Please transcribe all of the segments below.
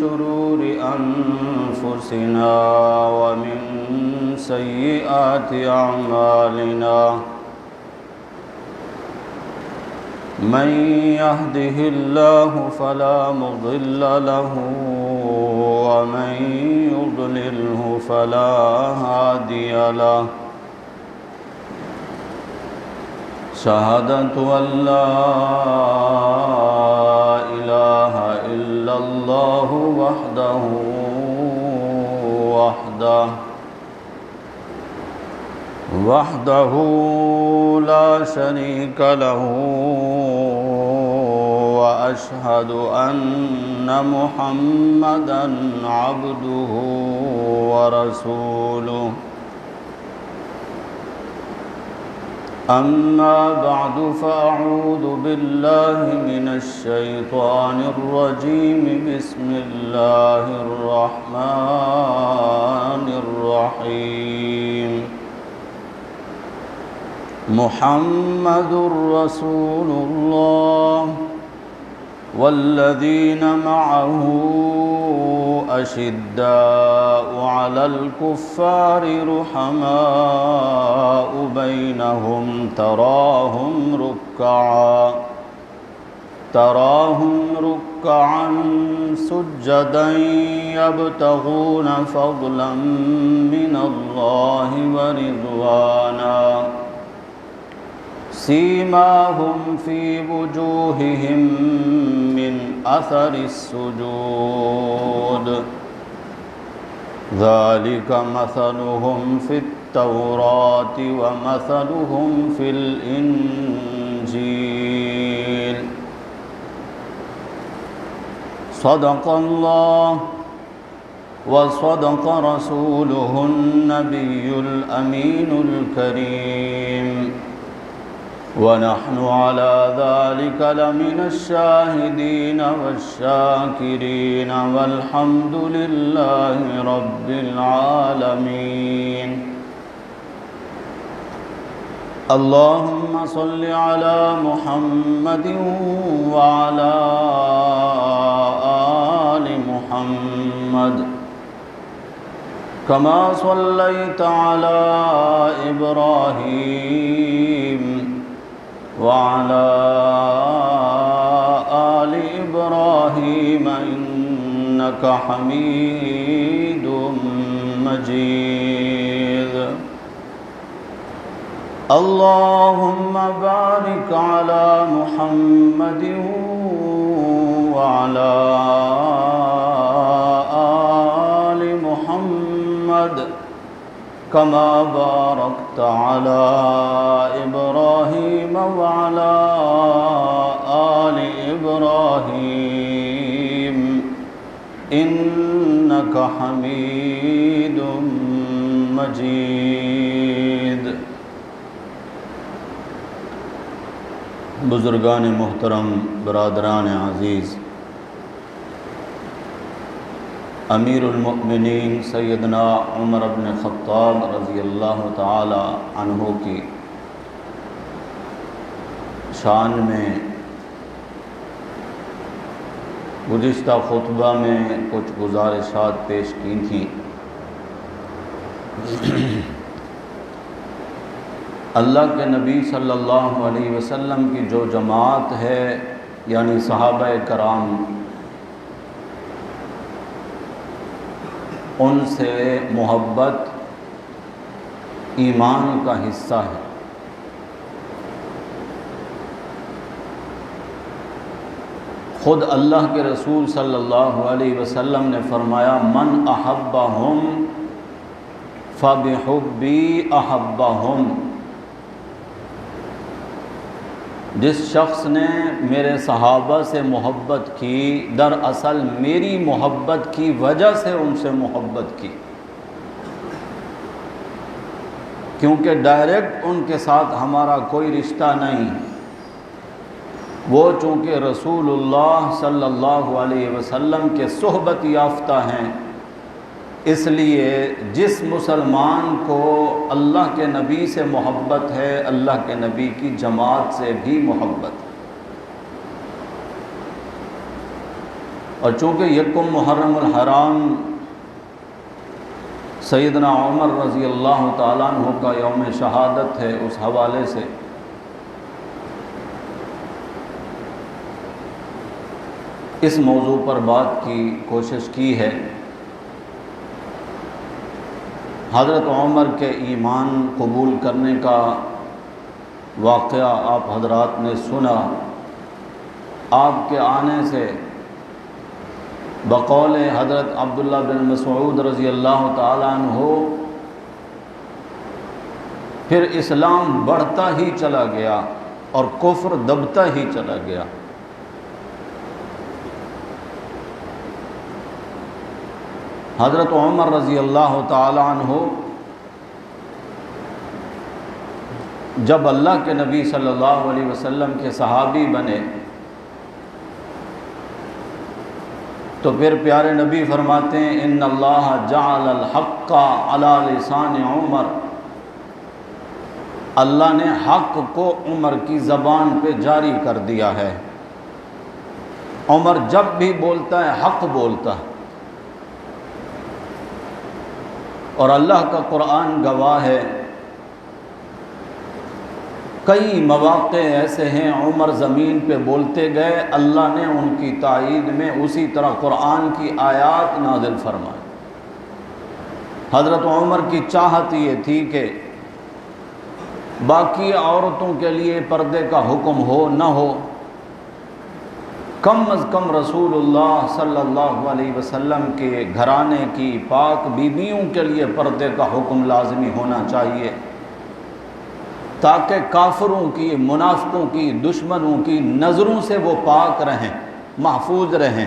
شرور أنفسنا ومن سيئات أعمالنا من يهده الله فلا مضل له ومن يضلله فلا هادي له شهادة أن لا إله إلا الله وحده لا شريك له وأشهد أن محمدًا عبده ورسوله أما بعد فأعوذ بالله من الشيطان الرجيم بسم الله الرحمن الرحيم محمد رسول الله والذين معه أشداء على الكفار رحماء بينهم تراهم ركعا سجدا يبتغون فضلا من الله ورضوانا سيماهم في وجوههم من أثر السجود ذلك مثلهم في التوراة ومثلهم في الإنجيل صدق الله وصدق رسوله النبي الأمين الكريم ونحن على ذلك لمن الشاهدين والشاكرين والحمد لله رب العالمين اللهم صل على محمد وعلى آل محمد كما صليت على إبراهيم وعلى آل إبراهيم إنك حميد مجيد اللهم بارك على محمد وعلى آل محمد كما باركت على إبراهيم وعلى آل إبراهيم إنك حميد مجيد بزرگان محترم، برادران عزیز، امیر المؤمنین سیدنا عمر بن خطاب رضی اللہ تعالی عنہ کی شان میں گزشتہ خطبہ میں کچھ گزارشات پیش کی تھیں۔ اللہ کے نبی صلی اللہ علیہ وسلم کی جو جماعت ہے یعنی صحابہ کرام، ان سے محبت ایمان کا حصہ ہے۔ خود اللہ کے رسول صلی اللہ علیہ وسلم نے فرمایا من احبہم فبحبی احبہم، جس شخص نے میرے صحابہ سے محبت کی دراصل میری محبت کی وجہ سے ان سے محبت کی، کیونکہ ڈائریکٹ ان کے ساتھ ہمارا کوئی رشتہ نہیں، وہ چونکہ رسول اللہ صلی اللہ علیہ وسلم کے صحبت یافتہ ہیں، اس لیے جس مسلمان کو اللہ کے نبی سے محبت ہے، اللہ کے نبی کی جماعت سے بھی محبت ہے۔ اور چونکہ یکم محرم الحرام سیدنا عمر رضی اللہ تعالیٰ عنہ کا یوم شہادت ہے، اس حوالے سے اس موضوع پر بات کی کوشش کی ہے۔ حضرت عمر کے ایمان قبول کرنے کا واقعہ آپ حضرات نے سنا۔ آپ کے آنے سے بقول حضرت عبداللہ بن مسعود رضی اللہ تعالیٰ عنہ پھر اسلام بڑھتا ہی چلا گیا اور کفر دبتا ہی چلا گیا۔ حضرت عمر رضی اللہ تعالیٰ عنہ جب اللہ کے نبی صلی اللہ علیہ وسلم کے صحابی بنے تو پھر پیارے نبی فرماتے ہیں ان اللہ جعل الحق علی لسان عمر، اللہ نے حق کو عمر کی زبان پہ جاری کر دیا ہے۔ عمر جب بھی بولتا ہے حق بولتا ہے، اور اللہ کا قرآن گواہ ہے کئی مواقع ایسے ہیں عمر زمین پہ بولتے گئے، اللہ نے ان کی تائید میں اسی طرح قرآن کی آیات نازل فرمائی۔ حضرت عمر کی چاہت یہ تھی کہ باقی عورتوں کے لیے پردے کا حکم ہو نہ ہو، کم از کم رسول اللہ صلی اللہ علیہ وسلم کے گھرانے کی پاک بیویوں کے لیے پردے کا حکم لازمی ہونا چاہیے، تاکہ کافروں کی، منافقوں کی، دشمنوں کی نظروں سے وہ پاک رہیں، محفوظ رہیں۔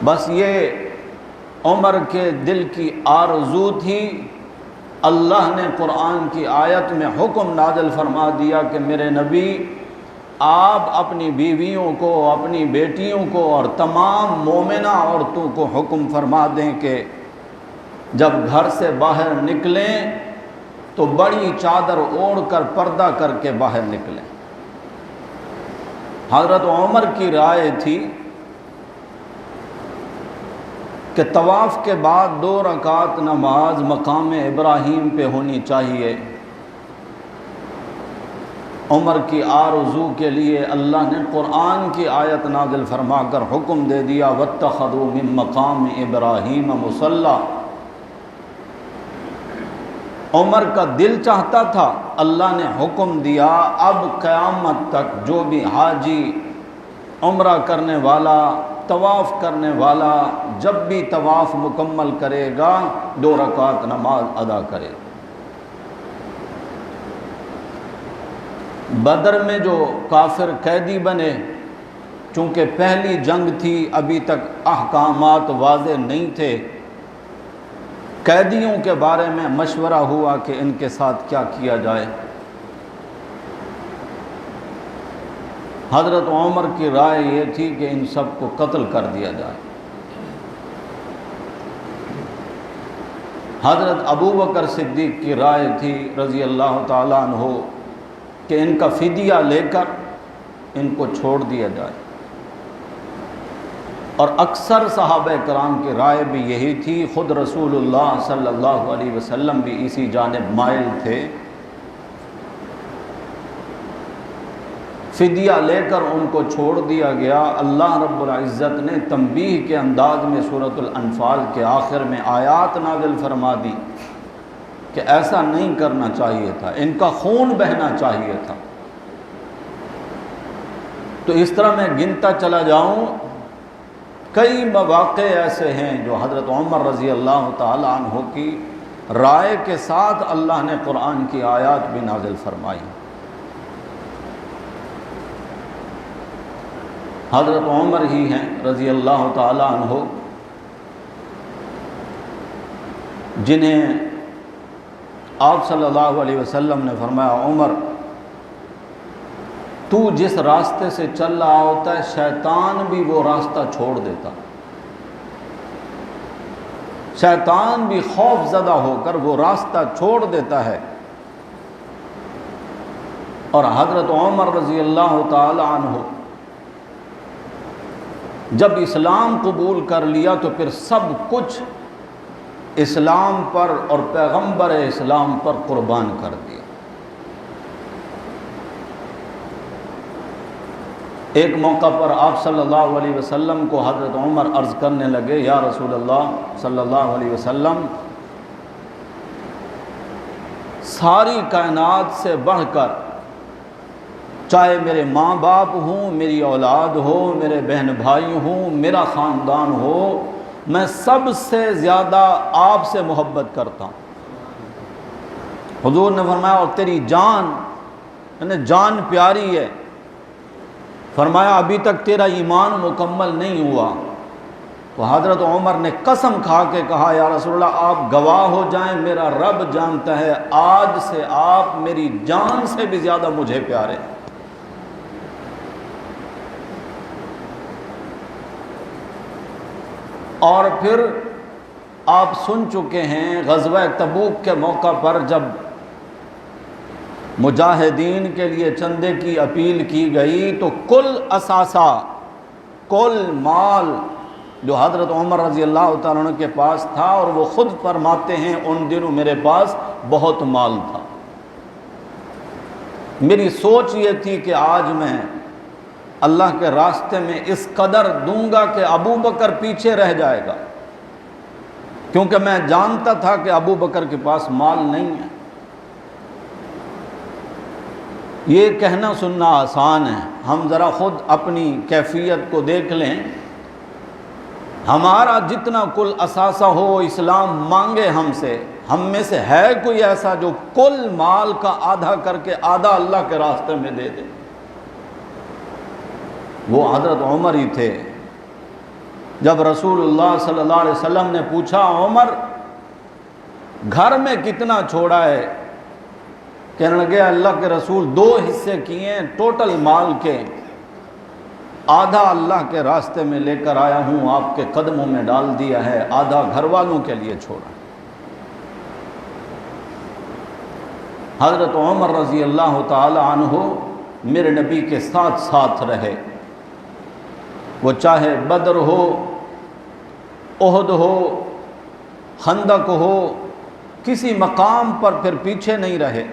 بس یہ عمر کے دل کی آرزو تھی۔ اللہ نے قرآن کی آیت میں حکم نازل فرما دیا کہ میرے نبی آپ اپنی بیویوں کو، اپنی بیٹیوں کو اور تمام مومنہ عورتوں کو حکم فرما دیں کہ جب گھر سے باہر نکلیں تو بڑی چادر اوڑھ کر پردہ کر کے باہر نکلیں۔ حضرت عمر کی رائے تھی کہ طواف کے بعد 2 رکعت نماز مقام ابراہیم پہ ہونی چاہیے۔ عمر کی آرزو کے لیے اللہ نے قرآن کی آیت نازل فرما کر حکم دے دیا واتخذوا من مقام ابراہیم مصلی۔ عمر کا دل چاہتا تھا، اللہ نے حکم دیا اب قیامت تک جو بھی حاجی، عمرہ کرنے والا، طواف کرنے والا جب بھی طواف مکمل کرے گا 2 رکعت نماز ادا کرے۔ بدر میں جو کافر قیدی بنے، چونکہ پہلی جنگ تھی، ابھی تک احکامات واضح نہیں تھے، قیدیوں کے بارے میں مشورہ ہوا کہ ان کے ساتھ کیا کیا جائے۔ حضرت عمر کی رائے یہ تھی کہ ان سب کو قتل کر دیا جائے۔ حضرت ابو بکر صدیق کی رائے تھی رضی اللہ تعالیٰ عنہ کہ ان کا فدیہ لے کر ان کو چھوڑ دیا جائے، اور اکثر صحابہ کرام کی رائے بھی یہی تھی، خود رسول اللہ صلی اللہ علیہ وسلم بھی اسی جانب مائل تھے۔ فدیہ لے کر ان کو چھوڑ دیا گیا۔ اللہ رب العزت نے تنبیہ کے انداز میں سورۃ الانفال کے آخر میں آیات نازل فرما دی کہ ایسا نہیں کرنا چاہیے تھا، ان کا خون بہنا چاہیے تھا۔ تو اس طرح میں گنتا چلا جاؤں، کئی مواقع ایسے ہیں جو حضرت عمر رضی اللہ تعالی عنہ کی رائے کے ساتھ اللہ نے قرآن کی آیات بھی نازل فرمائی۔ حضرت عمر ہی ہیں رضی اللہ تعالی عنہ جنہیں آپ صلی اللہ علیہ وسلم نے فرمایا عمر تو جس راستے سے چل رہا ہوتا ہے شیطان بھی وہ راستہ چھوڑ دیتا، شیطان بھی خوف زدہ ہو کر وہ راستہ چھوڑ دیتا ہے۔ اور حضرت عمر رضی اللہ تعالی عنہ جب اسلام قبول کر لیا تو پھر سب کچھ اسلام پر اور پیغمبر اسلام پر قربان کر دیا۔ ایک موقع پر آپ صلی اللہ علیہ وسلم کو حضرت عمر عرض کرنے لگے، یا رسول اللہ صلی اللہ علیہ وسلم، ساری کائنات سے بڑھ کر، چاہے میرے ماں باپ ہوں، میری اولاد ہو، میرے بہن بھائی ہوں، میرا خاندان ہو، میں سب سے زیادہ آپ سے محبت کرتا ہوں۔ حضور نے فرمایا اور تیری جان، یعنی جان پیاری ہے، فرمایا ابھی تک تیرا ایمان مکمل نہیں ہوا۔ تو حضرت عمر نے قسم کھا کے کہا، یا رسول اللہ آپ گواہ ہو جائیں، میرا رب جانتا ہے آج سے آپ میری جان سے بھی زیادہ مجھے پیارے ہیں۔ اور پھر آپ سن چکے ہیں غزوہ تبوک کے موقع پر جب مجاہدین کے لیے چندے کی اپیل کی گئی تو کل اثاثہ، کل مال جو حضرت عمر رضی اللہ تعالیٰ عنہ کے پاس تھا، اور وہ خود فرماتے ہیں ان دنوں میرے پاس بہت مال تھا، میری سوچ یہ تھی کہ آج میں اللہ کے راستے میں اس قدر دوں گا کہ ابو بکر پیچھے رہ جائے گا، کیونکہ میں جانتا تھا کہ ابو بکر کے پاس مال نہیں ہے۔ یہ کہنا سننا آسان ہے، ہم ذرا خود اپنی کیفیت کو دیکھ لیں۔ ہمارا جتنا کل اثاثہ ہو، اسلام مانگے ہم سے، ہم میں سے ہے کوئی ایسا جو کل مال کا آدھا کر کے آدھا اللہ کے راستے میں دے دے؟ وہ حضرت عمر ہی تھے۔ جب رسول اللہ صلی اللہ علیہ وسلم نے پوچھا، عمر گھر میں کتنا چھوڑا ہے؟ کہنے لگے اللہ کے رسول 2 حصے کیے ہیں ٹوٹل مال کے، آدھا اللہ کے راستے میں لے کر آیا ہوں، آپ کے قدموں میں ڈال دیا ہے، آدھا گھر والوں کے لیے چھوڑا۔ حضرت عمر رضی اللہ تعالی عنہ میرے نبی کے ساتھ ساتھ رہے، وہ چاہے بدر ہو، احد ہو، خندق ہو، کسی مقام پر پھر پیچھے نہیں رہے۔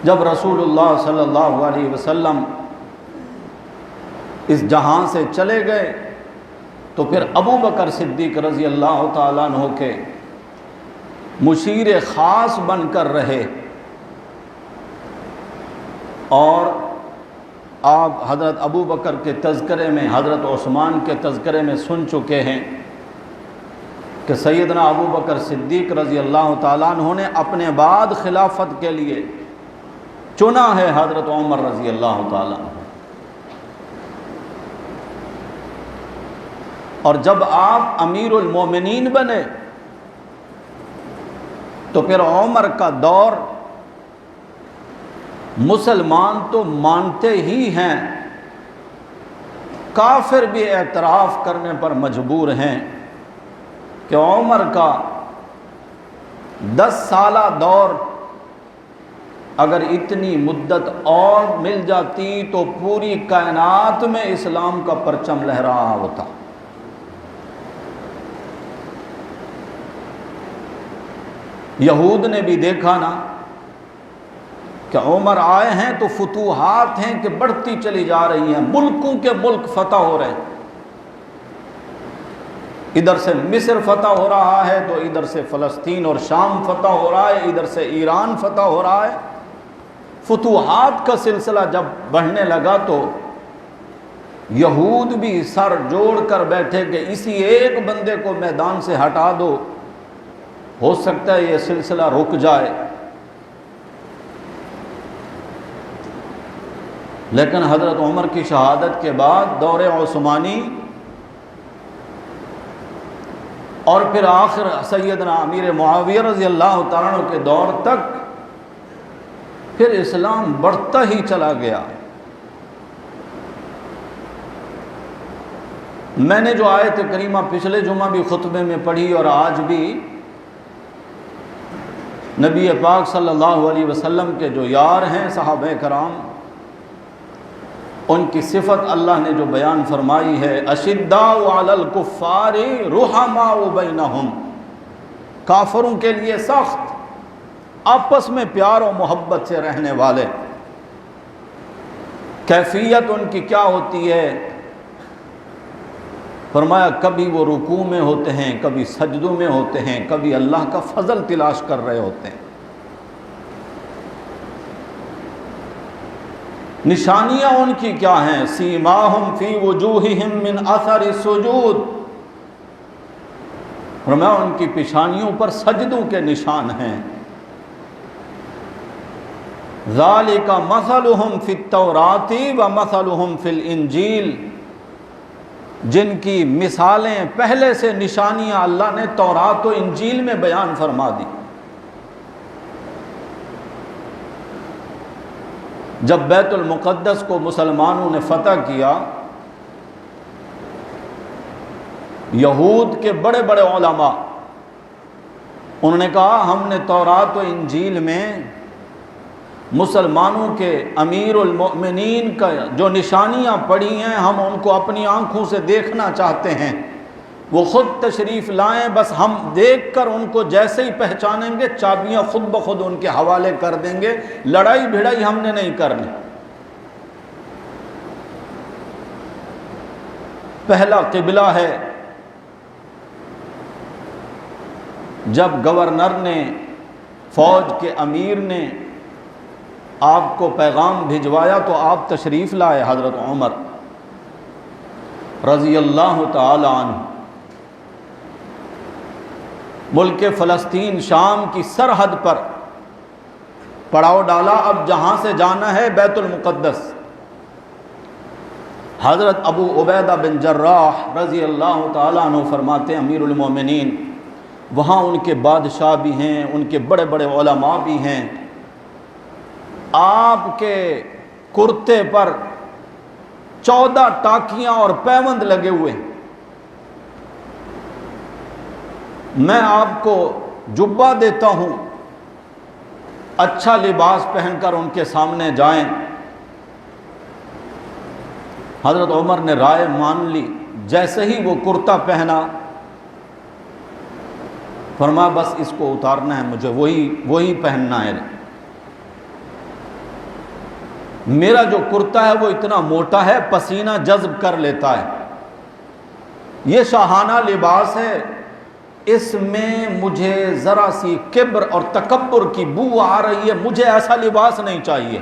جب رسول اللہ صلی اللہ علیہ وسلم اس جہاں سے چلے گئے تو پھر ابو بکر صدیق رضی اللہ تعالیٰ عنہ کے مشیر خاص بن کر رہے، اور آپ حضرت ابو بکر کے تذکرے میں، حضرت عثمان کے تذکرے میں سن چکے ہیں کہ سیدنا ابو بکر صدیق رضی اللہ تعالیٰ عنہ نے اپنے بعد خلافت کے لیے چنا ہے حضرت عمر رضی اللہ تعالیٰ عنہ۔ اور جب آپ امیر المومنین بنے تو پھر عمر کا دور مسلمان تو مانتے ہی ہیں، کافر بھی اعتراف کرنے پر مجبور ہیں کہ عمر کا 10 سالہ دور اگر اتنی مدت اور مل جاتی تو پوری کائنات میں اسلام کا پرچم لہرا ہوتا۔ یہود نے بھی دیکھا نا کہ عمر آئے ہیں تو فتوحات ہیں کہ بڑھتی چلی جا رہی ہیں، ملکوں کے ملک فتح ہو رہے ہیں، ادھر سے مصر فتح ہو رہا ہے تو ادھر سے فلسطین اور شام فتح ہو رہا ہے، ادھر سے ایران فتح ہو رہا ہے۔ فتوحات کا سلسلہ جب بڑھنے لگا تو یہود بھی سر جوڑ کر بیٹھے کہ اسی ایک بندے کو میدان سے ہٹا دو، ہو سکتا ہے یہ سلسلہ رک جائے۔ لیکن حضرت عمر کی شہادت کے بعد دور عثمانی اور پھر آخر سیدنا امیر معاویہ رضی اللہ تعالیٰ عنہ کے دور تک پھر اسلام بڑھتا ہی چلا گیا۔ میں نے جو آیت کریمہ پچھلے جمعہ بھی خطبے میں پڑھی اور آج بھی نبی پاک صلی اللہ علیہ وسلم کے جو یار ہیں صحابہ کرام، ان کی صفت اللہ نے جو بیان فرمائی ہے، اشداء علی الکفار رحماء بینہم، کافروں کے لیے سخت، آپس میں پیار و محبت سے رہنے والے۔ کیفیت ان کی کیا ہوتی ہے؟ فرمایا کبھی وہ رکوع میں ہوتے ہیں، کبھی سجدوں میں ہوتے ہیں، کبھی اللہ کا فضل تلاش کر رہے ہوتے ہیں۔ نشانیاں ان کی کیا ہیں؟ سیماہم فی وجوہہم من اثر السجود، فرمایا ان کی پیشانیوں پر سجدوں کے نشان ہیں۔ ذالک مثلہم فی التوراۃ ومثلہم فی الانجیل، جن کی مثالیں پہلے سے نشانیاں اللہ نے تورات و انجیل میں بیان فرما دی۔ جب بیت المقدس کو مسلمانوں نے فتح کیا، یہود کے بڑے بڑے علماء انہوں نے کہا ہم نے تورات و انجیل میں مسلمانوں کے امیر المؤمنین کا جو نشانیاں پڑھی ہیں ہم ان کو اپنی آنکھوں سے دیکھنا چاہتے ہیں، وہ خود تشریف لائیں، بس ہم دیکھ کر ان کو جیسے ہی پہچانیں گے چابیاں خود بخود ان کے حوالے کر دیں گے، لڑائی بھڑائی ہم نے نہیں کرنی۔ پہلا قبلہ ہے، جب گورنر نے، فوج کے امیر نے آپ کو پیغام بھجوایا تو آپ تشریف لائے، حضرت عمر رضی اللہ تعالی عنہ، ملک فلسطین شام کی سرحد پر پڑاؤ ڈالا، اب جہاں سے جانا ہے بیت المقدس۔ حضرت ابو عبیدہ بن جراح رضی اللہ تعالیٰ عنہ فرماتے ہیں امیر المومنین، وہاں ان کے بادشاہ بھی ہیں، ان کے بڑے بڑے علماء بھی ہیں، آپ کے کرتے پر 14 ٹاکیاں اور پیوند لگے ہوئے ہیں، میں آپ کو جبہ دیتا ہوں، اچھا لباس پہن کر ان کے سامنے جائیں۔ حضرت عمر نے رائے مان لی، جیسے ہی وہ کرتا پہنا فرمایا بس اس کو اتارنا ہے، مجھے وہی پہننا ہے۔ میرا جو کرتا ہے وہ اتنا موٹا ہے، پسینہ جذب کر لیتا ہے، یہ شاہانہ لباس ہے، اس میں مجھے ذرا سی کبر اور تکبر کی بو آ رہی ہے، مجھے ایسا لباس نہیں چاہیے۔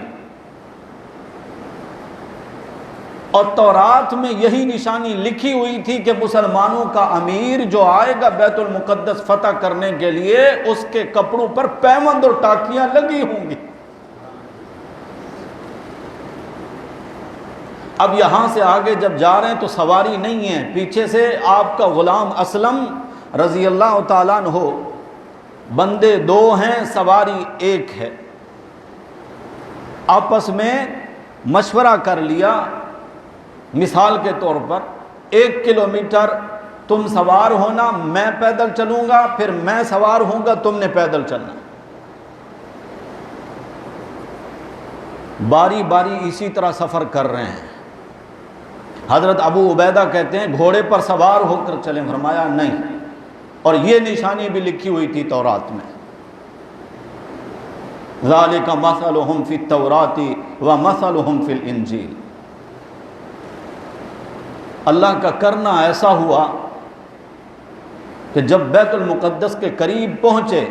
اور تورات میں یہی نشانی لکھی ہوئی تھی کہ مسلمانوں کا امیر جو آئے گا بیت المقدس فتح کرنے کے لیے اس کے کپڑوں پر پیوند اور ٹاکیاں لگی ہوں گی۔ اب یہاں سے آگے جب جا رہے ہیں تو سواری نہیں ہے، پیچھے سے آپ کا غلام اسلم رضی اللہ تعالیٰ عنہ، بندے 2 ہیں سواری 1 ہے، آپس میں مشورہ کر لیا، مثال کے طور پر 1 کلومیٹر تم سوار ہونا، میں پیدل چلوں گا، پھر میں سوار ہوں گا، تم نے پیدل چلنا، باری باری اسی طرح سفر کر رہے ہیں۔ حضرت ابو عبیدہ کہتے ہیں گھوڑے پر سوار ہو کر چلیں، فرمایا نہیں، اور یہ نشانی بھی لکھی ہوئی تھی تورات میں، ذالک مثلہم فی التوراۃ ومثلہم فی الانجیل۔ اللہ کا کرنا ایسا ہوا کہ جب بیت المقدس کے قریب پہنچے،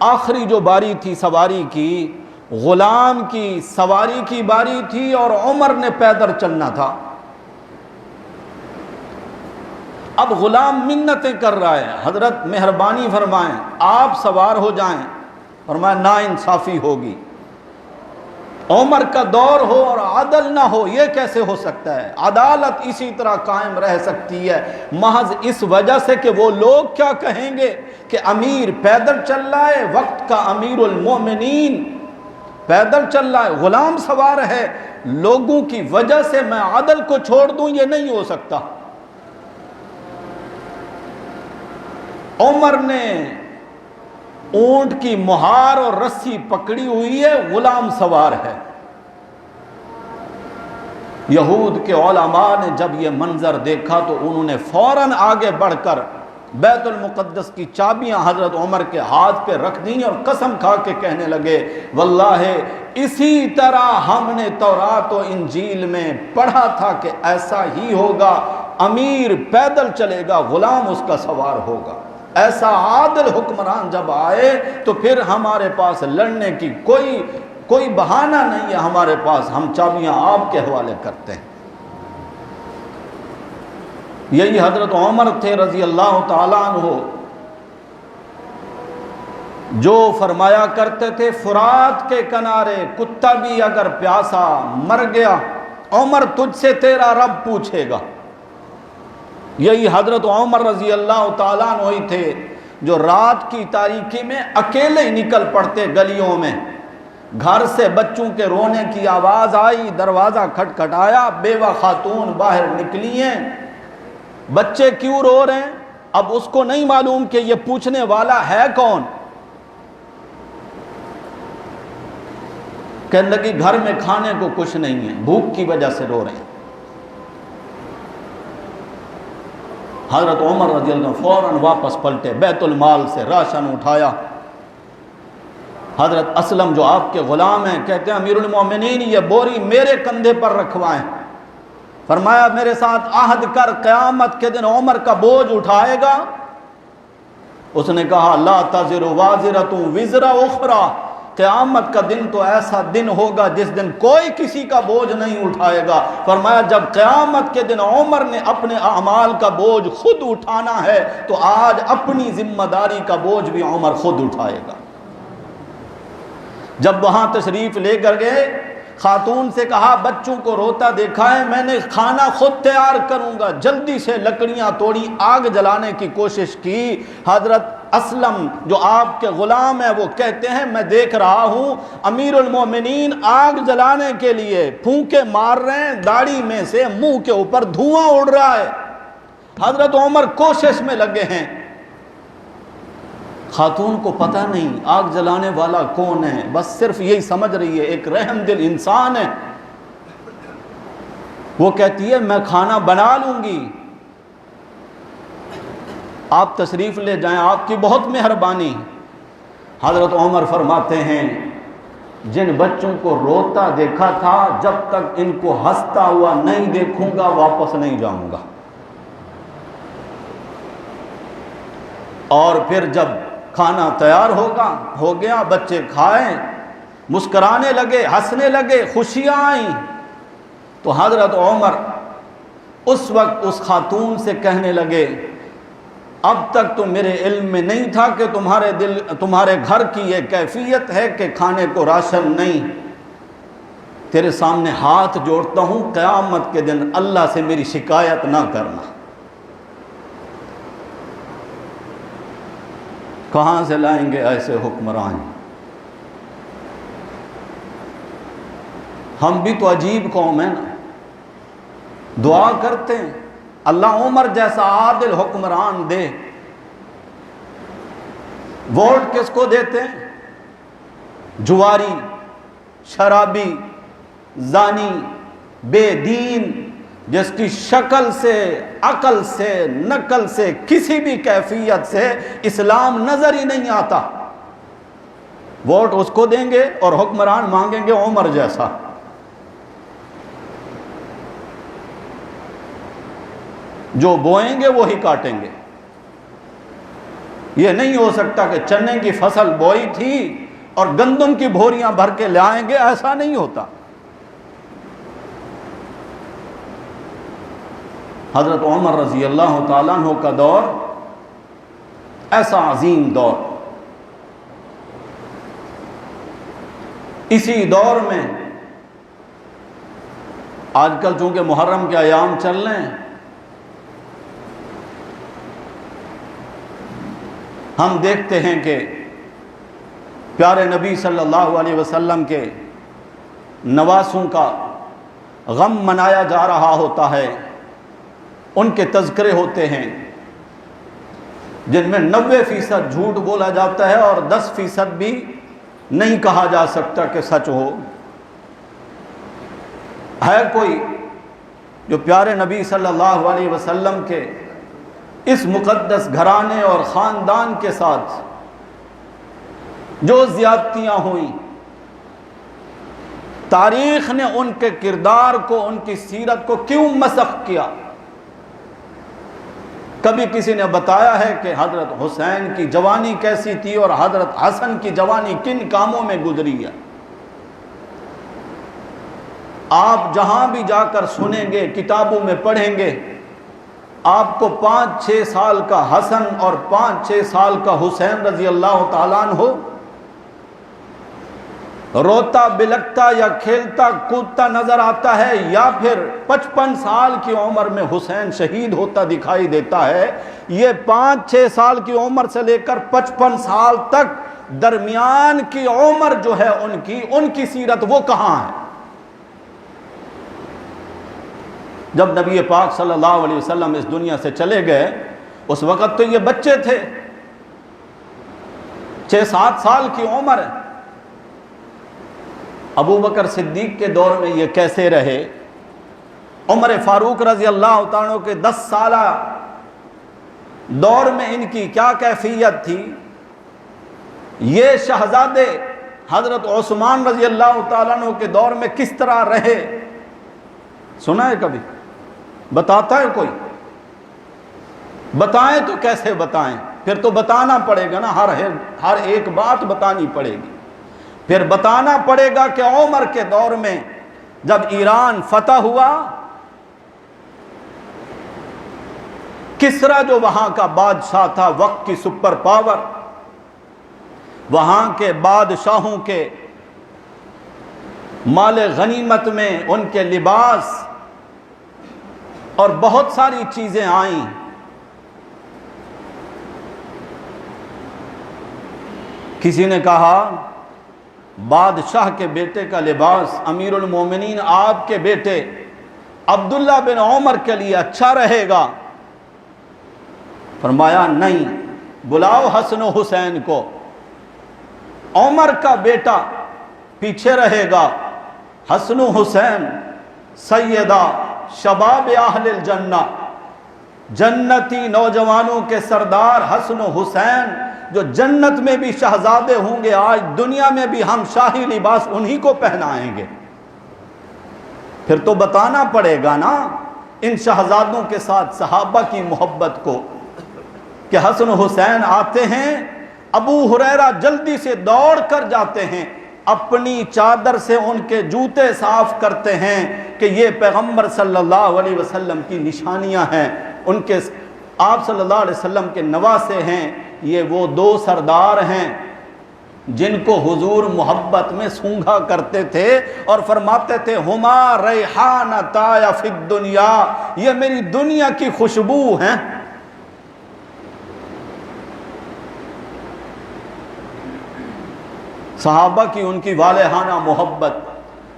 آخری جو باری تھی سواری کی، غلام کی سواری کی باری تھی اور عمر نے پیدل چلنا تھا۔ اب غلام منتیں کر رہا ہے، حضرت مہربانی فرمائیں آپ سوار ہو جائیں، فرمایا نا انصافی ہوگی، عمر کا دور ہو اور عدل نہ ہو، یہ کیسے ہو سکتا ہے؟ عدالت اسی طرح قائم رہ سکتی ہے محض اس وجہ سے کہ وہ لوگ کیا کہیں گے کہ امیر پیدل چل رہا ہے، وقت کا امیر المومنین پیدل چل رہا ہے، غلام سوار ہے، لوگوں کی وجہ سے میں عدل کو چھوڑ دوں، یہ نہیں ہو سکتا۔ عمر نے اونٹ کی مہار اور رسی پکڑی ہوئی ہے، غلام سوار ہے، یہود کے علماء نے جب یہ منظر دیکھا تو انہوں نے فوراً آگے بڑھ کر بیت المقدس کی چابیاں حضرت عمر کے ہاتھ پہ رکھ دیں اور قسم کھا کے کہنے لگے واللہ اسی طرح ہم نے تورات و انجیل میں پڑھا تھا کہ ایسا ہی ہوگا، امیر پیدل چلے گا، غلام اس کا سوار ہوگا۔ ایسا عادل حکمران جب آئے تو پھر ہمارے پاس لڑنے کی کوئی بہانہ نہیں ہے ہمارے پاس، ہم چابیاں آپ کے حوالے کرتے ہیں۔ یہی حضرت عمر تھے رضی اللہ تعالیٰ عنہ جو فرمایا کرتے تھے فرات کے کنارے کتا بھی اگر پیاسا مر گیا عمر تجھ سے تیرا رب پوچھے گا۔ یہی حضرت عمر رضی اللہ تعالیٰ عنہ ہی تھے جو رات کی تاریکی میں اکیلے ہی نکل پڑتے گلیوں میں، گھر سے بچوں کے رونے کی آواز آئی، دروازہ کھٹکھٹایا، بیوہ خاتون باہر نکلی ہیں، بچے کیوں رو رہے ہیں؟ اب اس کو نہیں معلوم کہ یہ پوچھنے والا ہے کون۔ کہنے لگی گھر میں کھانے کو کچھ نہیں ہے، بھوک کی وجہ سے رو رہے ہیں۔ حضرت عمر رضی اللہ عنہ فوراً واپس پلٹے، بیت المال سے راشن اٹھایا۔ حضرت اسلم جو آپ کے غلام ہیں کہتے ہیں امیر المومنین یہ بوری میرے کندھے پر رکھوائیں۔ فرمایا میرے ساتھ عہد کر قیامت کے دن عمر کا بوجھ اٹھائے گا؟ اس نے کہا لا تزر وازرۃ وزر اخری، قیامت کا دن تو ایسا دن ہوگا جس دن کوئی کسی کا بوجھ نہیں اٹھائے گا۔ فرمایا جب قیامت کے دن عمر نے اپنے اعمال کا بوجھ خود اٹھانا ہے تو آج اپنی ذمہ داری کا بوجھ بھی عمر خود اٹھائے گا۔ جب وہاں تشریف لے کر گئے خاتون سے کہا بچوں کو روتا دیکھا ہے، میں نے کھانا خود تیار کروں گا، جلدی سے لکڑیاں توڑی، آگ جلانے کی کوشش کی۔ حضرت اسلم جو آپ کے غلام ہیں وہ کہتے ہیں میں دیکھ رہا ہوں امیر المومنین آگ جلانے کے لیے پھونکے مار رہے ہیں، داڑھی میں سے منہ کے اوپر دھواں اڑ رہا ہے، حضرت عمر کوشش میں لگے ہیں۔ خاتون کو پتہ نہیں آگ جلانے والا کون ہے، بس صرف یہی سمجھ رہی ہے ایک رحم دل انسان ہے۔ وہ کہتی ہے میں کھانا بنا لوں گی، آپ تشریف لے جائیں، آپ کی بہت مہربانی۔ حضرت عمر فرماتے ہیں جن بچوں کو روتا دیکھا تھا جب تک ان کو ہنستا ہوا نہیں دیکھوں گا واپس نہیں جاؤں گا۔ اور پھر جب کھانا تیار ہو گیا، بچے کھائیں، مسکرانے لگے، ہنسنے لگے، خوشیاں آئیں، تو حضرت عمر اس وقت اس خاتون سے کہنے لگے اب تک تو میرے علم میں نہیں تھا کہ تمہارے گھر کی یہ کیفیت ہے کہ کھانے کو راشن نہیں، تیرے سامنے ہاتھ جوڑتا ہوں قیامت کے دن اللہ سے میری شکایت نہ کرنا۔ کہاں سے لائیں گے ایسے حکمران؟ ہم بھی تو عجیب قوم ہیں نا، دعا کرتے ہیں اللہ عمر جیسا عادل حکمران دے۔ ووٹ کس کو دیتے ہیں؟ جواری، شرابی، زانی، بے دین، جس کی شکل سے، عقل سے، نقل سے، کسی بھی کیفیت سے اسلام نظر ہی نہیں آتا، ووٹ اس کو دیں گے اور حکمران مانگیں گے عمر جیسا۔ جو بوئیں گے وہی کاٹیں گے۔ یہ نہیں ہو سکتا کہ چنے کی فصل بوئی تھی اور گندم کی بھوریاں بھر کے لائیں گے، ایسا نہیں ہوتا۔ حضرت عمر رضی اللہ تعالیٰ عنہ کا دور ایسا عظیم دور، اسی دور میں آج کل چونکہ محرم کے ایام چل رہے ہیں، ہم دیکھتے ہیں کہ پیارے نبی صلی اللہ علیہ وسلم کے نواسوں کا غم منایا جا رہا ہوتا ہے، ان کے تذکرے ہوتے ہیں جن میں 90% جھوٹ بولا جاتا ہے اور 10% بھی نہیں کہا جا سکتا کہ سچ ہو۔ ہے کوئی جو پیارے نبی صلی اللہ علیہ وسلم کے اس مقدس گھرانے اور خاندان کے ساتھ جو زیادتیاں ہوئیں، تاریخ نے ان کے کردار کو، ان کی سیرت کو کیوں مسخ کیا؟ کبھی کسی نے بتایا ہے کہ حضرت حسین کی جوانی کیسی تھی اور حضرت حسن کی جوانی کن کاموں میں گزری ہے؟ آپ جہاں بھی جا کر سنیں گے، کتابوں میں پڑھیں گے، آپ کو 5-6 سال کا حسن اور 5-6 سال کا حسین رضی اللہ تعالیٰ عنہ روتا بلکتا یا کھیلتا کودتا نظر آتا ہے، یا پھر 55 سال کی عمر میں حسین شہید ہوتا دکھائی دیتا ہے۔ یہ 5-6 سال کی عمر سے لے کر 55 سال تک درمیان کی عمر جو ہے ان کی سیرت وہ کہاں ہے؟ جب نبی پاک صلی اللہ علیہ وسلم اس دنیا سے چلے گئے، اس وقت تو یہ بچے تھے، 6-7 سال کی عمر ہے۔ ابو بکر صدیق کے دور میں یہ کیسے رہے؟ عمر فاروق رضی اللہ تعالیٰ کے 10 سالہ دور میں ان کی کیا کیفیت تھی؟ یہ شہزادے حضرت عثمان رضی اللہ تعالیٰ کے دور میں کس طرح رہے؟ سنا ہے کبھی؟ بتاتا ہے کوئی؟ بتائیں تو کیسے بتائیں؟ پھر تو بتانا پڑے گا نا، ہر ایک بات بتانی پڑے گی۔ پھر بتانا پڑے گا کہ عمر کے دور میں جب ایران فتح ہوا، کسرا جو وہاں کا بادشاہ تھا، وقت کی سپر پاور، وہاں کے بادشاہوں کے مال غنیمت میں ان کے لباس اور بہت ساری چیزیں آئیں۔ کسی نے کہا بادشاہ کے بیٹے کا لباس امیر المومنین آپ کے بیٹے عبداللہ بن عمر کے لیے اچھا رہے گا؟ فرمایا نہیں، بلاؤ حسن و حسین کو، عمر کا بیٹا پیچھے رہے گا۔ حسن و حسین سیدہ شباب اہل الجنہ، جنتی نوجوانوں کے سردار حسن و حسین جو جنت میں بھی شہزادے ہوں گے، آج دنیا میں بھی ہم شاہی لباس انہی کو پہنائیں گے۔ پھر تو بتانا پڑے گا نا ان شہزادوں کے ساتھ صحابہ کی محبت کو، کہ حسن و حسین آتے ہیں، ابو ہریرہ جلدی سے دوڑ کر جاتے ہیں، اپنی چادر سے ان کے جوتے صاف کرتے ہیں کہ یہ پیغمبر صلی اللہ علیہ وسلم کی نشانیاں ہیں، ان کے آپ صلی اللہ علیہ وسلم کے نواسے ہیں، یہ وہ 2 سردار ہیں جن کو حضور محبت میں سونگھا کرتے تھے اور فرماتے تھے ہما ریحانتا فی الدنیا، یہ میری دنیا کی خوشبو ہیں۔ صحابہ کی ان کی والہانہ محبت،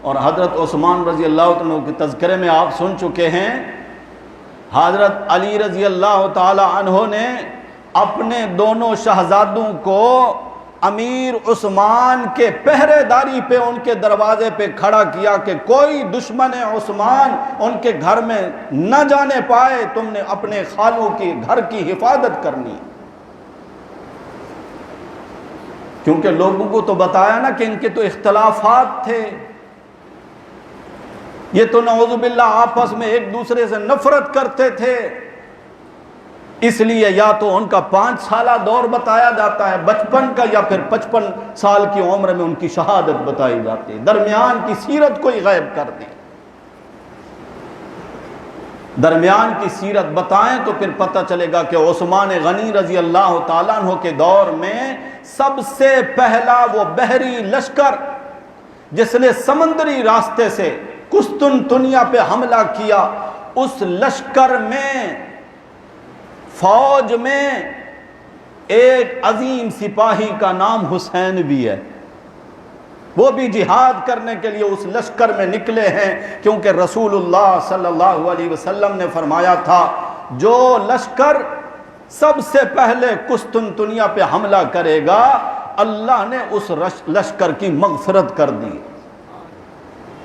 اور حضرت عثمان رضی اللہ عنہ کے تذکرے میں آپ سن چکے ہیں، حضرت علی رضی اللہ تعالی عنہ نے اپنے دونوں شہزادوں کو امیر عثمان کے پہرے داری پہ ان کے دروازے پہ کھڑا کیا کہ کوئی دشمن عثمان ان کے گھر میں نہ جانے پائے، تم نے اپنے خالوں کی گھر کی حفاظت کرنی۔ کیونکہ لوگوں کو تو بتایا نا کہ ان کے تو اختلافات تھے، یہ تو نعوذ باللہ آپس میں ایک دوسرے سے نفرت کرتے تھے، اس لیے یا تو ان کا 5 سالہ دور بتایا جاتا ہے بچپن کا، یا پھر 55 سال کی عمر میں ان کی شہادت بتائی جاتی ہے، درمیان کی سیرت کو ہی غائب کر دی۔ درمیان کی سیرت بتائیں تو پھر پتہ چلے گا کہ عثمان غنی رضی اللہ تعالیٰ عنہ کے دور میں سب سے پہلا وہ بحری لشکر جس نے سمندری راستے سے قسطنطنیہ پہ حملہ کیا، اس لشکر میں فوج میں ایک عظیم سپاہی کا نام حسین بھی ہے، وہ بھی جہاد کرنے کے لیے اس لشکر میں نکلے ہیں، کیونکہ رسول اللہ صلی اللہ علیہ وسلم نے فرمایا تھا جو لشکر سب سے پہلے قسطنطنیہ پہ حملہ کرے گا اللہ نے اس لشکر کی مغفرت کر دی۔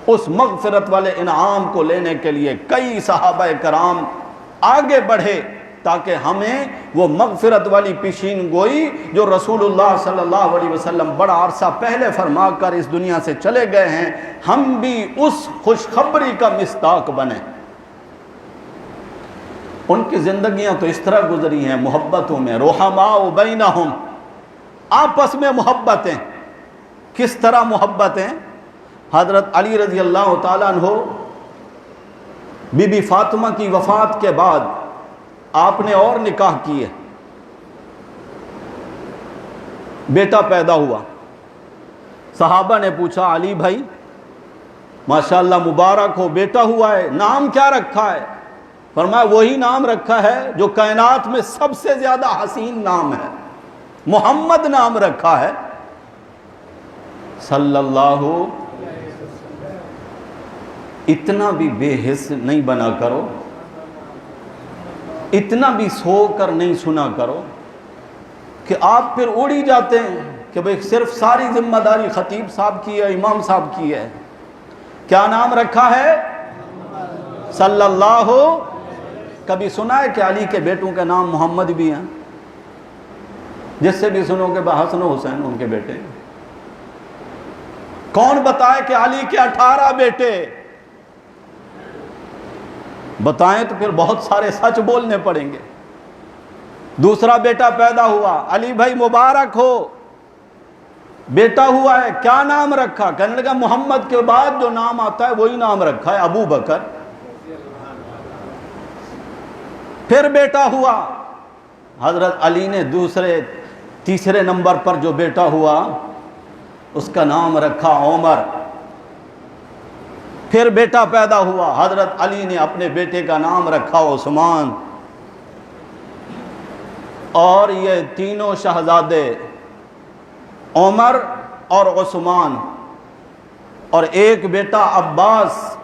اس مغفرت والے انعام کو لینے کے لیے کئی صحابہ کرام آگے بڑھے تاکہ ہمیں وہ مغفرت والی پیشین گوئی جو رسول اللہ صلی اللہ علیہ وسلم بڑا عرصہ پہلے فرما کر اس دنیا سے چلے گئے ہیں، ہم بھی اس خوشخبری کا مصداق بنیں۔ ان کی زندگیاں تو اس طرح گزری ہیں، محبتوں میں، رحماء بینہم، آپس میں محبتیں۔ کس طرح محبتیں؟ حضرت علی رضی اللہ تعالیٰ عنہ بی بی فاطمہ کی وفات کے بعد آپ نے اور نکاح کیے، بیٹا پیدا ہوا۔ صحابہ نے پوچھا علی بھائی ماشاءاللہ مبارک ہو، بیٹا ہوا ہے، نام کیا رکھا ہے؟ فرمایا وہی نام رکھا ہے جو کائنات میں سب سے زیادہ حسین نام ہے، محمد نام رکھا ہے صلی اللہ۔ اتنا بھی بے حس نہیں بنا کرو، اتنا بھی سو کر نہیں سنا کرو کہ آپ پھر اڑ ہی جاتے ہیں کہ بھئی صرف ساری ذمہ داری خطیب صاحب کی ہے، امام صاحب کی ہے۔ کیا نام رکھا ہے؟ صلی اللہ۔ کبھی سنا ہے کہ علی کے بیٹوں کے نام محمد بھی ہیں؟ جس سے بھی سنو کہ حسن و حسین ان کے بیٹے ہیں۔ کون بتائے کہ علی کے 18 بیٹے؟ بتائیں تو پھر بہت سارے سچ بولنے پڑیں گے۔ دوسرا بیٹا پیدا ہوا، علی بھائی مبارک ہو، بیٹا ہوا ہے، کیا نام رکھا؟ کہنے لگا محمد کے بعد جو نام آتا ہے وہی نام رکھا ہے، ابو بکر۔ پھر بیٹا ہوا، حضرت علی نے تیسرے نمبر پر جو بیٹا ہوا اس کا نام رکھا عمر۔ پھر بیٹا پیدا ہوا، حضرت علی نے اپنے بیٹے کا نام رکھا عثمان۔ اور یہ تینوں شہزادے عمر اور عثمان اور ایک بیٹا عباس،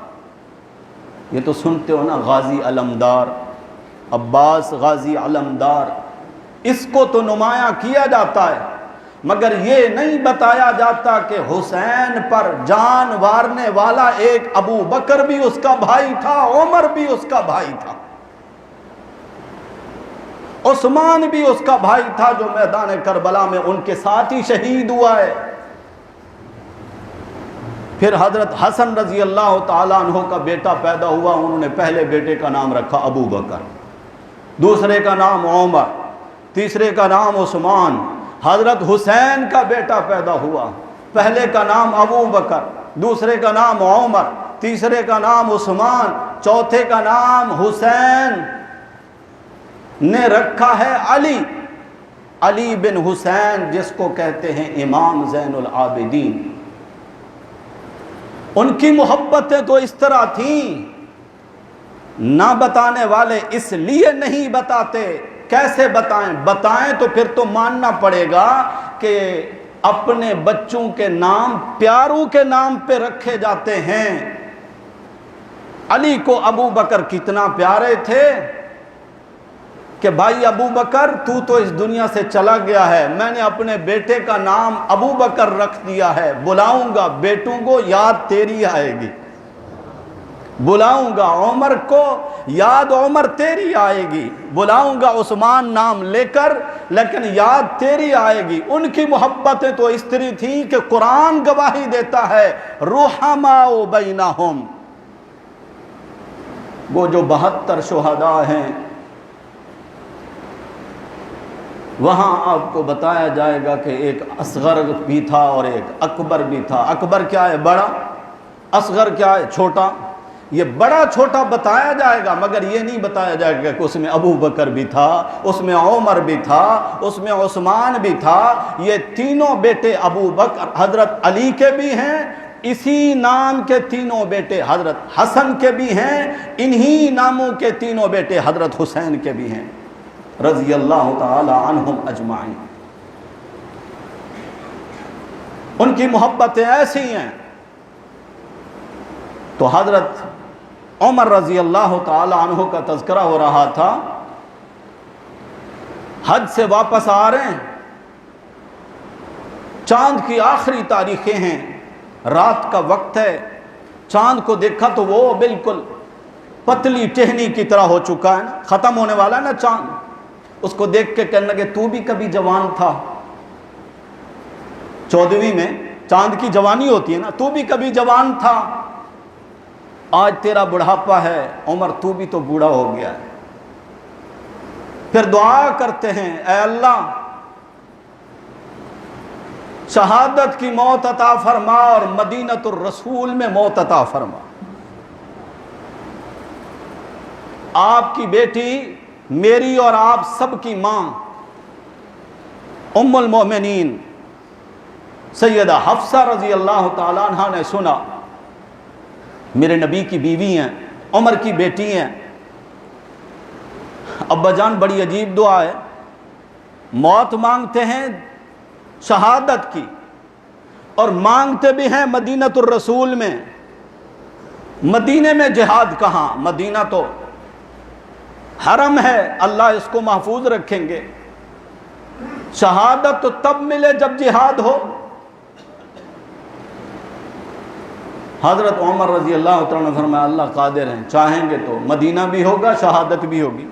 یہ تو سنتے ہو نا، غازی علمدار، عباس غازی علمدار، اس کو تو نمایاں کیا جاتا ہے، مگر یہ نہیں بتایا جاتا کہ حسین پر جان وارنے والا ایک ابو بکر بھی اس کا بھائی تھا، عمر بھی اس کا بھائی تھا، عثمان بھی اس کا بھائی تھا جو میدان کربلا میں ان کے ساتھ ہی شہید ہوا ہے۔ پھر حضرت حسن رضی اللہ تعالیٰ عنہ کا بیٹا پیدا ہوا، انہوں نے پہلے بیٹے کا نام رکھا ابو بکر، دوسرے کا نام عمر، تیسرے کا نام عثمان۔ حضرت حسین کا بیٹا پیدا ہوا، پہلے کا نام ابو بکر، دوسرے کا نام عمر، تیسرے کا نام عثمان، چوتھے کا نام حسین نے رکھا ہے علی، علی بن حسین، جس کو کہتے ہیں امام زین العابدین۔ ان کی محبتیں تو اس طرح تھیں، نہ بتانے والے اس لیے نہیں بتاتے، کیسے بتائیں؟ بتائیں تو پھر تو ماننا پڑے گا کہ اپنے بچوں کے نام پیاروں کے نام پہ رکھے جاتے ہیں۔ علی کو ابو بکر کتنا پیارے تھے کہ بھائی ابو بکر تو اس دنیا سے چلا گیا ہے، میں نے اپنے بیٹے کا نام ابو بکر رکھ دیا ہے، بلاؤں گا بیٹوں کو یاد تیری آئے گی، بلاؤں گا عمر کو یاد عمر تیری آئے گی، بلاؤں گا عثمان نام لے کر لیکن یاد تیری آئے گی۔ ان کی محبتیں تو اس طرح تھیں کہ قرآن گواہی دیتا ہے رحماء بینہم۔ وہ جو 72 شہداء ہیں وہاں آپ کو بتایا جائے گا کہ ایک اصغر بھی تھا اور ایک اکبر بھی تھا۔ اکبر کیا ہے؟ بڑا۔ اصغر کیا ہے؟ چھوٹا۔ یہ بڑا چھوٹا بتایا جائے گا مگر یہ نہیں بتایا جائے گا کہ اس میں ابو بکر بھی تھا، اس میں عمر بھی تھا، اس میں عثمان بھی تھا۔ یہ تینوں بیٹے ابو بکر حضرت علی کے بھی ہیں، اسی نام کے تینوں بیٹے حضرت حسن کے بھی ہیں، انہی ناموں کے تینوں بیٹے حضرت حسین کے بھی ہیں رضی اللہ تعالی عنہم اجمعین۔ ان کی محبتیں ایسی ہیں۔ تو حضرت عمر رضی اللہ تعالی عنہ کا تذکرہ ہو رہا تھا، حج سے واپس آ رہے ہیں، چاند کی آخری تاریخیں ہیں، رات کا وقت ہے، چاند کو دیکھا تو وہ بالکل پتلی ٹہنی کی طرح ہو چکا ہے نا، ختم ہونے والا ہے نا چاند۔ اس کو دیکھ کے کہنے لگے تو بھی کبھی جوان تھا، 14ویں میں چاند کی جوانی ہوتی ہے نا، تو بھی کبھی جوان تھا، آج تیرا بڑھاپا ہے، عمر تو بھی تو بوڑھا ہو گیا ہے۔ پھر دعا کرتے ہیں، اے اللہ شہادت کی موت عطا فرما اور مدینۃ الرسول میں موت عطا فرما۔ آپ کی بیٹی، میری اور آپ سب کی ماں ام المومنین سیدہ حفصہ رضی اللہ تعالیٰ عنہ نے سنا میرے نبی کی بیوی ہیں، عمر کی بیٹی ہیں، ابا جان بڑی عجیب دعا ہے، موت مانگتے ہیں شہادت کی اور مانگتے بھی ہیں مدینۃ الرسول میں۔ مدینے میں جہاد کہاں، مدینہ تو حرم ہے، اللہ اس کو محفوظ رکھیں گے۔ شہادت تو تب ملے جب جہاد ہو۔ حضرت عمر رضی اللہ تعالیٰ نے فرمایا اللہ قادر ہیں، چاہیں گے تو مدینہ بھی ہوگا، شہادت بھی ہوگی۔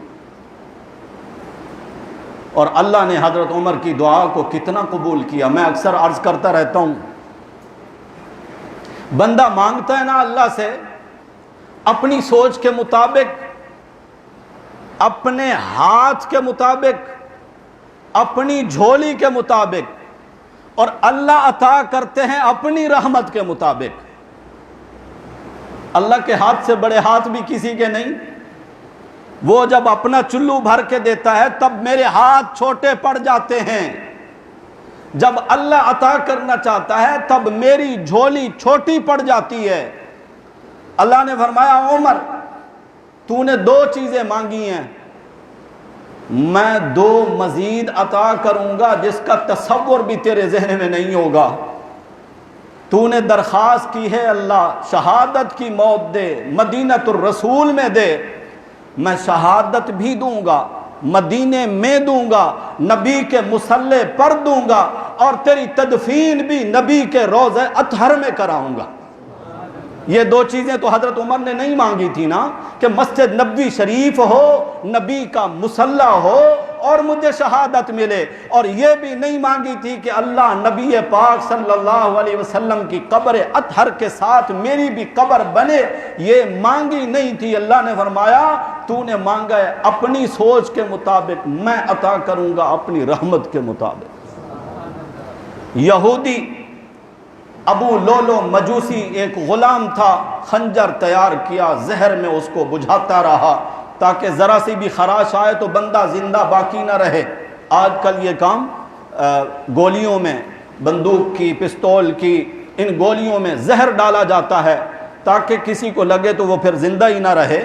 اور اللہ نے حضرت عمر کی دعا کو کتنا قبول کیا۔ میں اکثر عرض کرتا رہتا ہوں، بندہ مانگتا ہے نا اللہ سے اپنی سوچ کے مطابق، اپنے ہاتھ کے مطابق، اپنی جھولی کے مطابق، اور اللہ عطا کرتے ہیں اپنی رحمت کے مطابق۔ اللہ کے ہاتھ سے بڑے ہاتھ بھی کسی کے نہیں۔ وہ جب اپنا چلو بھر کے دیتا ہے تب میرے ہاتھ چھوٹے پڑ جاتے ہیں، جب اللہ عطا کرنا چاہتا ہے تب میری جھولی چھوٹی پڑ جاتی ہے۔ اللہ نے فرمایا عمر تو نے 2 چیزیں مانگی ہیں، میں 2 مزید عطا کروں گا جس کا تصور بھی تیرے ذہن میں نہیں ہوگا۔ تو نے درخواست کی ہے اللہ شہادت کی موت دے، مدینۃ الرسول میں دے، میں شہادت بھی دوں گا، مدینے میں دوں گا، نبی کے مصلی پر دوں گا، اور تیری تدفین بھی نبی کے روضہ اطہر میں کراؤں گا۔ یہ 2 چیزیں تو حضرت عمر نے نہیں مانگی تھی نا، کہ مسجد نبوی شریف ہو، نبی کا مصلی ہو اور مجھے شہادت ملے، اور یہ بھی نہیں مانگی تھی کہ اللہ نبی پاک صلی اللہ علیہ وسلم کی قبر اطہر کے ساتھ میری بھی قبر بنے، یہ مانگی نہیں تھی۔ اللہ نے فرمایا تو نے مانگا ہے اپنی سوچ کے مطابق، میں عطا کروں گا اپنی رحمت کے مطابق۔ یہودی ابو لولو مجوسی ایک غلام تھا، خنجر تیار کیا، زہر میں اس کو بجھاتا رہا تاکہ ذرا سی بھی خراش آئے تو بندہ زندہ باقی نہ رہے۔ آج کل یہ کام گولیوں میں، بندوق کی، پستول کی، ان گولیوں میں زہر ڈالا جاتا ہے تاکہ کسی کو لگے تو وہ پھر زندہ ہی نہ رہے۔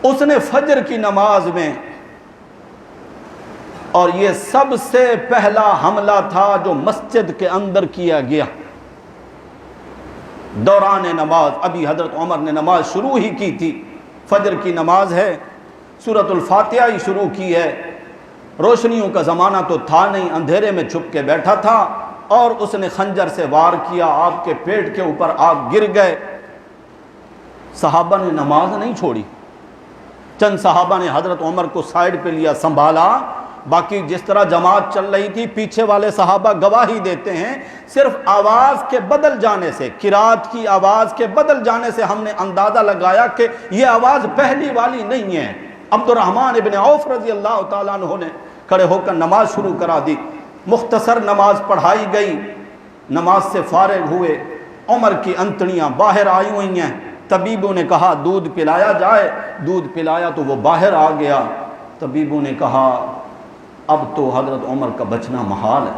اس نے فجر کی نماز میں، اور یہ سب سے پہلا حملہ تھا جو مسجد کے اندر کیا گیا، دوران نماز ابھی حضرت عمر نے نماز شروع ہی کی تھی، فجر کی نماز ہے، سورۃ الفاتحہ ہی شروع کی ہے، روشنیوں کا زمانہ تو تھا نہیں، اندھیرے میں چھپ کے بیٹھا تھا، اور اس نے خنجر سے وار کیا، آپ کے پیٹ کے اوپر آپ گر گئے۔ صحابہ نے نماز نہیں چھوڑی، چند صحابہ نے حضرت عمر کو سائیڈ پہ لیا، سنبھالا، باقی جس طرح جماعت چل رہی تھی پیچھے والے صحابہ گواہی دیتے ہیں، صرف آواز کے بدل جانے سے، قرات کی آواز کے بدل جانے سے ہم نے اندازہ لگایا کہ یہ آواز پہلی والی نہیں ہے۔ عبد الرحمن ابن عوف رضی اللہ تعالیٰ عنہ نے کھڑے ہو کر نماز شروع کرا دی، مختصر نماز پڑھائی گئی، نماز سے فارغ ہوئے، عمر کی انتڑیاں باہر آئی ہوئی ہیں، طبیبوں نے کہا دودھ پلایا جائے، دودھ پلایا تو وہ باہر آ گیا۔ طبیبوں نے کہا اب تو حضرت عمر کا بچنا محال ہے۔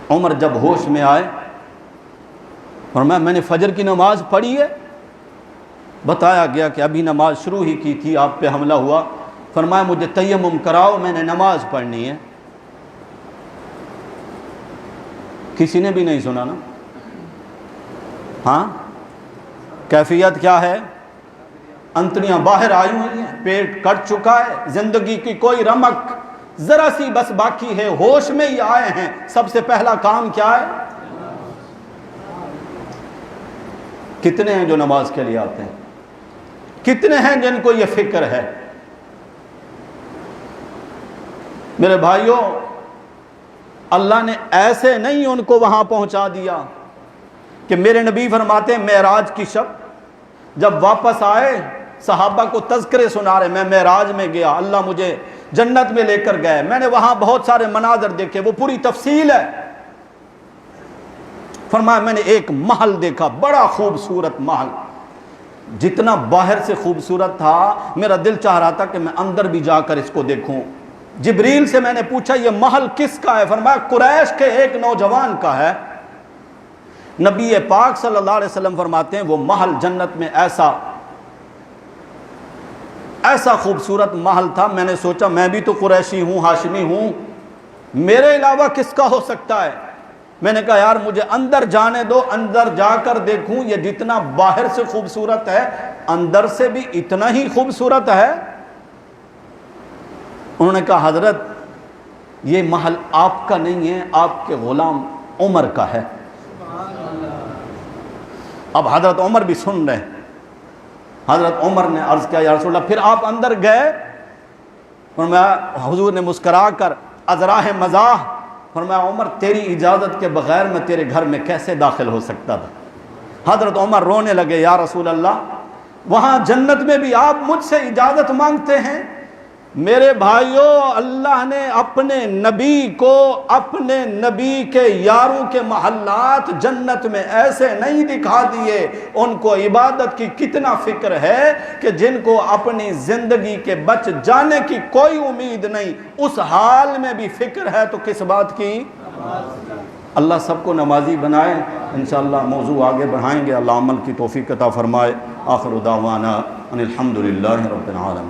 عمر جب ہوش میں آئے، فرمایا میں نے فجر کی نماز پڑھی ہے، بتایا گیا کہ ابھی نماز شروع ہی کی تھی، آپ پہ حملہ ہوا، فرمایا مجھے تیمم کراؤ، میں نے نماز پڑھنی ہے۔ کسی نے بھی نہیں سنا نا؟ ہاں کیفیت کیا ہے؟ انتڑیاں باہر آئی ہوئی ہیں، پیٹ کٹ چکا ہے، زندگی کی کوئی رمق ذرا سی بس باقی ہے، ہوش میں ہی آئے ہیں۔ سب سے پہلا کام کیا ہے؟ کتنے ہیں جو نماز کے لیے آتے ہیں؟ کتنے ہیں جن کو یہ فکر ہے؟ میرے بھائیوں، اللہ نے ایسے نہیں ان کو وہاں پہنچا دیا کہ میرے نبی فرماتے ہیں معراج کی شب جب واپس آئے صحابہ کو تذکرے سنا رہے، میں معراج میں گیا، اللہ مجھے جنت میں لے کر گئے، میں نے وہاں بہت سارے مناظر دیکھے، وہ پوری تفصیل ہے۔ فرمایا میں نے ایک محل دیکھا، بڑا خوبصورت محل، جتنا باہر سے خوبصورت تھا میرا دل چاہ رہا تھا کہ میں اندر بھی جا کر اس کو دیکھوں۔ جبریل سے میں نے پوچھا یہ محل کس کا ہے؟ فرمایا قریش کے ایک نوجوان کا ہے۔ نبی پاک صلی اللہ علیہ وسلم فرماتے ہیں وہ محل جنت میں ایسا خوبصورت محل تھا، میں نے سوچا میں بھی تو قریشی ہوں، ہاشمی ہوں، میرے علاوہ کس کا ہو سکتا ہے؟ میں نے کہا یار مجھے اندر جانے دو، اندر جا کر دیکھوں، یہ جتنا باہر سے خوبصورت ہے اندر سے بھی اتنا ہی خوبصورت ہے۔ انہوں نے کہا حضرت یہ محل آپ کا نہیں ہے، آپ کے غلام عمر کا ہے۔ اب حضرت عمر بھی سن رہے ہیں۔ حضرت عمر نے عرض کیا یا رسول اللہ پھر آپ اندر گئے؟ فرمایا حضور نے مسکرا کر ازراہ مزاح فرمایا عمر تیری اجازت کے بغیر میں تیرے گھر میں کیسے داخل ہو سکتا تھا؟ حضرت عمر رونے لگے، یا رسول اللہ وہاں جنت میں بھی آپ مجھ سے اجازت مانگتے ہیں؟ میرے بھائیوں، اللہ نے اپنے نبی کو اپنے نبی کے یاروں کے محلات جنت میں ایسے نہیں دکھا دیے۔ ان کو عبادت کی کتنا فکر ہے کہ جن کو اپنی زندگی کے بچ جانے کی کوئی امید نہیں، اس حال میں بھی فکر ہے تو کس بات کی؟ اللہ سب کو نمازی بنائے۔ انشاءاللہ موضوع آگے بڑھائیں گے، اللہ عمل کی توفیق عطا فرمائے۔ آخر دعوانا ان الحمدللہ رب العالمین۔